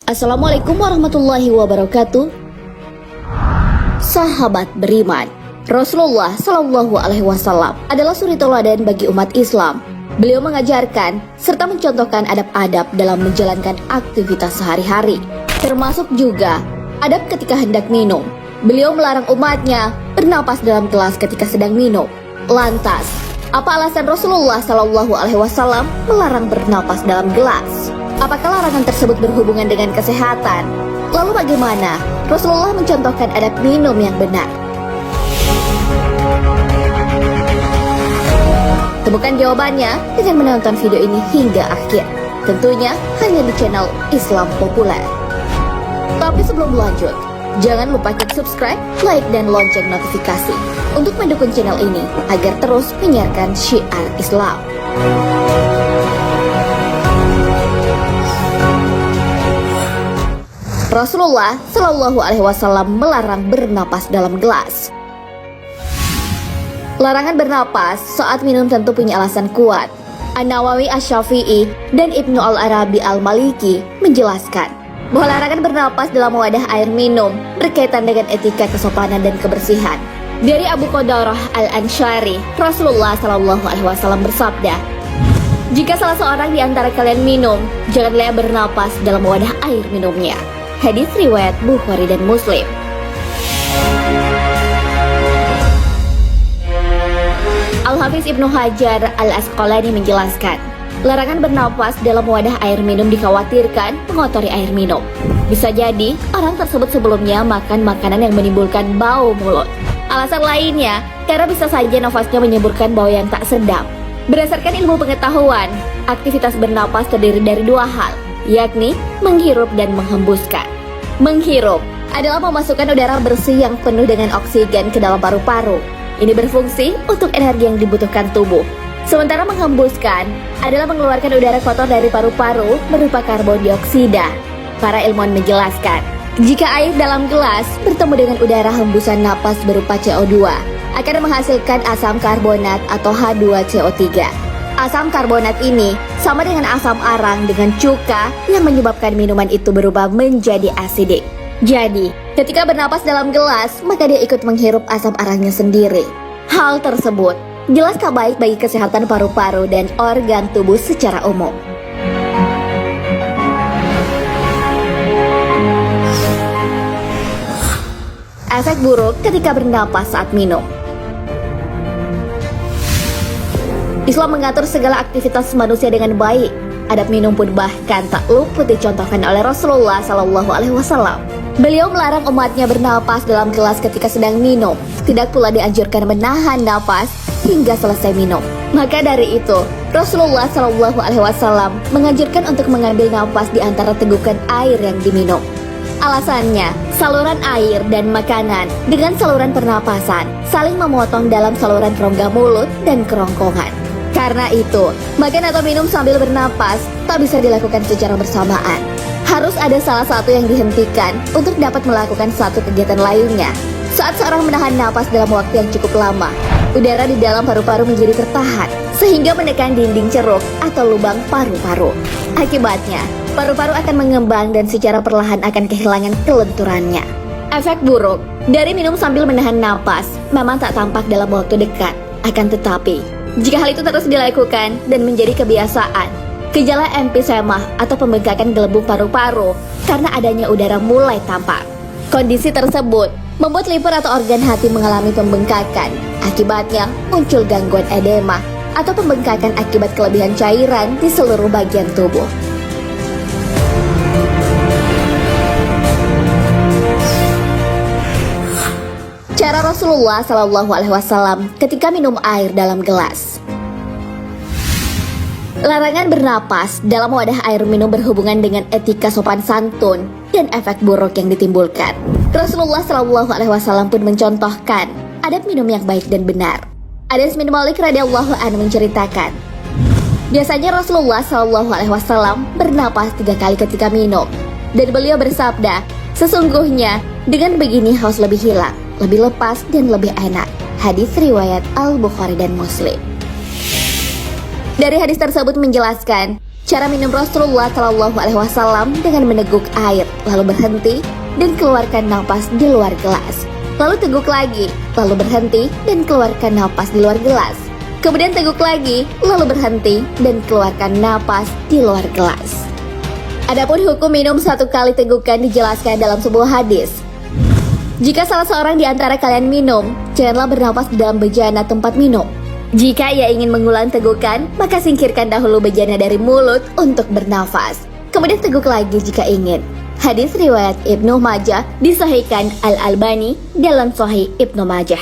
Assalamualaikum warahmatullahi wabarakatuh. Sahabat beriman, Rasulullah Shallallahu Alaihi Wasallam adalah suri teladan bagi umat Islam. Beliau mengajarkan serta mencontohkan adab-adab dalam menjalankan aktivitas sehari-hari, termasuk juga adab ketika hendak minum. Beliau melarang umatnya bernapas dalam gelas ketika sedang minum. Lantas, apa alasan Rasulullah Shallallahu Alaihi Wasallam melarang bernapas dalam gelas? Apakah larangan tersebut berhubungan dengan kesehatan? Lalu bagaimana Rasulullah mencontohkan adab minum yang benar? Temukan jawabannya dengan menonton video ini hingga akhir. Tentunya hanya di channel Islam Populer. Tapi sebelum lanjut, jangan lupa klik subscribe, like, dan lonceng notifikasi untuk mendukung channel ini agar terus menyiarkan syiar Islam. Rasulullah Shallallahu Alaihi Wasallam melarang bernapas dalam gelas. Larangan bernapas saat minum tentu punya alasan kuat. An-Nawawi Asy-Syafi'i dan Ibnu Al-Arabi Al-Maliki menjelaskan bahwa larangan bernapas dalam wadah air minum berkaitan dengan etika kesopanan dan kebersihan. Dari Abu Qadarah Al-Ansyari, Rasulullah Shallallahu Alaihi Wasallam bersabda, "Jika salah seorang di antara kalian minum, janganlah bernapas dalam wadah air minumnya." Hadis riwayat Bukhari dan Muslim. Al-Hafiz Ibnu Hajar Al-Asqalani menjelaskan, larangan bernapas dalam wadah air minum dikhawatirkan mengotori air minum. Bisa jadi orang tersebut sebelumnya makan makanan yang menimbulkan bau mulut. Alasan lainnya, karena bisa saja nafasnya menyemburkan bau yang tak sedap. Berdasarkan ilmu pengetahuan, aktivitas bernapas terdiri dari dua hal, yakni menghirup dan menghembuskan. Menghirup adalah memasukkan udara bersih yang penuh dengan oksigen ke dalam paru-paru. Ini berfungsi untuk energi yang dibutuhkan tubuh. Sementara menghembuskan adalah mengeluarkan udara kotor dari paru-paru berupa karbon dioksida. Para ilmuwan menjelaskan, jika air dalam gelas bertemu dengan udara hembusan napas berupa CO2, akan menghasilkan asam karbonat atau H2CO3. Asam karbonat ini sama dengan asam arang dengan cuka yang menyebabkan minuman itu berubah menjadi asidik. Jadi, ketika bernapas dalam gelas, maka dia ikut menghirup asam arangnya sendiri. Hal tersebut jelas tak baik bagi kesehatan paru-paru dan organ tubuh secara umum. Efek buruk ketika bernapas saat minum. Islam mengatur segala aktivitas manusia dengan baik. Adab minum pun bahkan tak luput dicontohkan oleh Rasulullah Shallallahu Alaihi Wasallam. Beliau melarang umatnya bernapas dalam gelas ketika sedang minum. Tidak pula dianjurkan menahan napas hingga selesai minum. Maka dari itu, Rasulullah Shallallahu Alaihi Wasallam menganjurkan untuk mengambil napas di antara tegukan air yang diminum. Alasannya, saluran air dan makanan dengan saluran pernapasan saling memotong dalam saluran rongga mulut dan kerongkongan. Karena itu, makan atau minum sambil bernapas tak bisa dilakukan secara bersamaan. Harus ada salah satu yang dihentikan untuk dapat melakukan satu kegiatan lainnya. Saat seorang menahan napas dalam waktu yang cukup lama, udara di dalam paru-paru menjadi tertahan, sehingga menekan dinding ceruk atau lubang paru-paru. Akibatnya, paru-paru akan mengembang dan secara perlahan akan kehilangan kelenturannya. Efek buruk dari minum sambil menahan napas memang tak tampak dalam waktu dekat. Akan tetapi, jika hal itu terus dilakukan dan menjadi kebiasaan, gejala emfisema atau pembengkakan gelembung paru-paru karena adanya udara mulai tampak. Kondisi tersebut membuat liver atau organ hati mengalami pembengkakan. Akibatnya muncul gangguan edema atau pembengkakan akibat kelebihan cairan di seluruh bagian tubuh. Cara Rasulullah Shallallahu Alaihi Wasallam ketika minum air dalam gelas. Larangan bernapas dalam wadah air minum berhubungan dengan etika sopan santun dan efek buruk yang ditimbulkan. Rasulullah Shallallahu Alaihi Wasallam pun mencontohkan adab minum yang baik dan benar. Anas bin Malik radhiyallahu anhu menceritakan, biasanya Rasulullah Shallallahu Alaihi Wasallam bernapas 3 kali ketika minum, dan beliau bersabda, sesungguhnya dengan begini haus lebih hilang, lebih lepas dan lebih enak. Hadis riwayat Al-Bukhari dan Muslim. Dari hadis tersebut menjelaskan Cara minum Rasulullah Shallallahu Alaihi Wasallam dengan meneguk air, lalu berhenti dan keluarkan napas di luar gelas. Lalu teguk lagi, lalu berhenti dan keluarkan napas di luar gelas. Kemudian teguk lagi, lalu berhenti dan keluarkan napas di luar gelas. Adapun hukum minum 1 kali tegukan dijelaskan dalam sebuah hadis. Jika salah seorang di antara kalian minum, janganlah bernapas di dalam bejana tempat minum. Jika ia ingin mengulang tegukan, maka singkirkan dahulu bejana dari mulut untuk bernafas. Kemudian teguk lagi jika ingin. Hadis riwayat Ibnu Majah disahihkan Al-Albani dalam Sahih Ibnu Majah.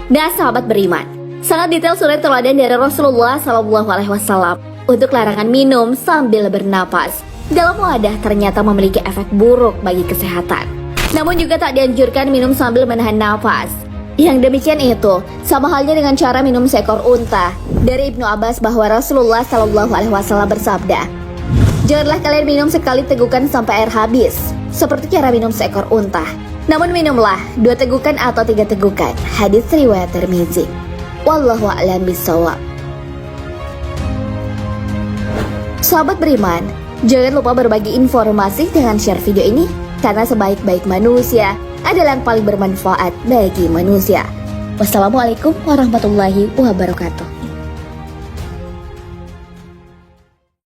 Nah, sahabat beriman, sangat detail surat teladan dari Rasulullah SAW untuk larangan minum sambil bernapas dalam wadah ternyata memiliki efek buruk bagi kesehatan. Namun juga tak dianjurkan minum sambil menahan napas. Yang demikian itu sama halnya dengan cara minum seekor unta. Dari Ibnu Abbas bahwa Rasulullah SAW bersabda, "Janganlah kalian minum sekali tegukan sampai air habis, seperti cara minum seekor unta. Namun minumlah 2 tegukan atau 3 tegukan." Hadis riwayat Tirmizi. Wallahu a'lam bishawab. Sahabat beriman, jangan lupa berbagi informasi dengan share video ini, karena sebaik-baik manusia adalah yang paling bermanfaat bagi manusia. Wassalamualaikum warahmatullahi wabarakatuh.